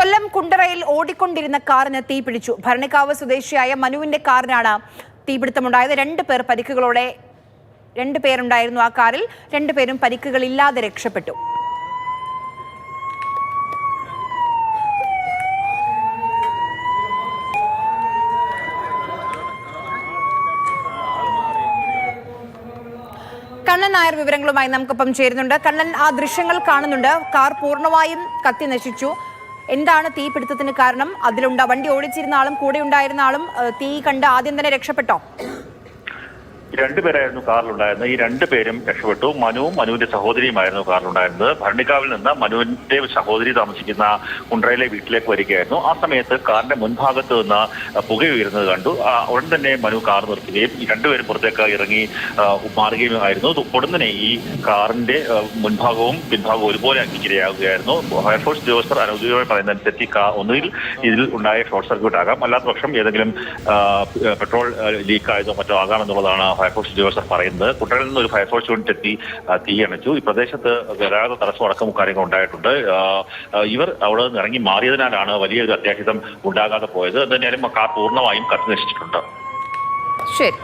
കൊല്ലം കുണ്ടറയിൽ ഓടിക്കൊണ്ടിരുന്ന കാറിന് തീപിടിച്ചു. ഭരണിക്കാവ് സ്വദേശിയായ മനുവിന്റെ കാറിനാണ് തീപിടുത്തമുണ്ടായത്. 2 പേർ പരിക്കുകളോടെ 2 പേരുണ്ടായിരുന്നു ആ കാറിൽ. 2 പേരും പരിക്കുകളില്ലാതെ രക്ഷപ്പെട്ടു. കണ്ണൻ നായർ വിവരങ്ങളുമായി നമുക്കൊപ്പം ചേരുന്നുണ്ട്. കണ്ണൻ, ആ ദൃശ്യങ്ങൾ കാണുന്നുണ്ട്. കാർ പൂർണ്ണമായും കത്തി നശിച്ചു. എന്താണ് തീപിടുത്തത്തിന് കാരണം? വണ്ടി ഓടിച്ചിരുന്ന ആളും കൂടെ ഉണ്ടായിരുന്ന ആളും തീ കണ്ട് ആദ്യം തന്നെ രക്ഷപ്പെട്ടോ? 2 പേരായിരുന്നു കാറിലുണ്ടായിരുന്നത്. ഈ 2 പേരും രക്ഷപ്പെട്ടു. മനുവും മനുവിന്റെ സഹോദരിയുമായിരുന്നു കാറിലുണ്ടായിരുന്നത്. ഭരണിക്കാവിൽ നിന്ന് മനുവിന്റെ സഹോദരി താമസിക്കുന്ന കുണ്ട്രയിലെ വീട്ടിലേക്ക് വരികയായിരുന്നു. ആ സമയത്ത് കാറിന്റെ മുൻഭാഗത്ത് നിന്ന് പുക ഉയരുന്നത് കണ്ടു. ഉടൻ തന്നെ മനു കാർ നിർത്തുകയും ഈ 2 പേരും പുറത്തേക്ക് ഇറങ്ങി മാറുകയും ആയിരുന്നു. ഉടൻ തന്നെ ഈ കാറിന്റെ മുൻഭാഗവും പിൻഭാഗവും ഒരുപോലെ അഗ്നിക്കിരയാകുകയായിരുന്നു. ഫയർഫോഴ്സ് ഉദ്യോഗസ്ഥർ അനൗദ്യോഗികമായി പറയുന്നതനുസരിച്ച് ഒന്നുകിൽ ഇതിൽ ഉണ്ടായ ഷോർട്ട് സർക്യൂട്ട് ആകാം, അല്ലാത്ത പക്ഷം ഏതെങ്കിലും പെട്രോൾ ലീക്ക് ആയതോ മറ്റോ ആകാമെന്നുള്ളതാണ് ഫയർഫോഴ്സ് ഉദ്യോഗസ്ഥർ പറയുന്നത്. കുട്ടയിൽ നിന്ന് ഒരു ഫയർഫോഴ്സ് യൂണിറ്റ് എത്തി തീയണച്ചു. ഈ പ്രദേശത്ത് ഗതാഗത തടസ്സം അടക്കം കാര്യങ്ങൾ ഉണ്ടായിട്ടുണ്ട്. ഇവർ അവിടെ നിന്ന് ഇറങ്ങി മാറിയതിനാലാണ് വലിയൊരു അത്യാഹിതം ഉണ്ടാകാതെ പോയത്. എന്തായാലും കാർ പൂർണ്ണമായും കത്തി നശിച്ചിട്ടുണ്ട്. ശരി.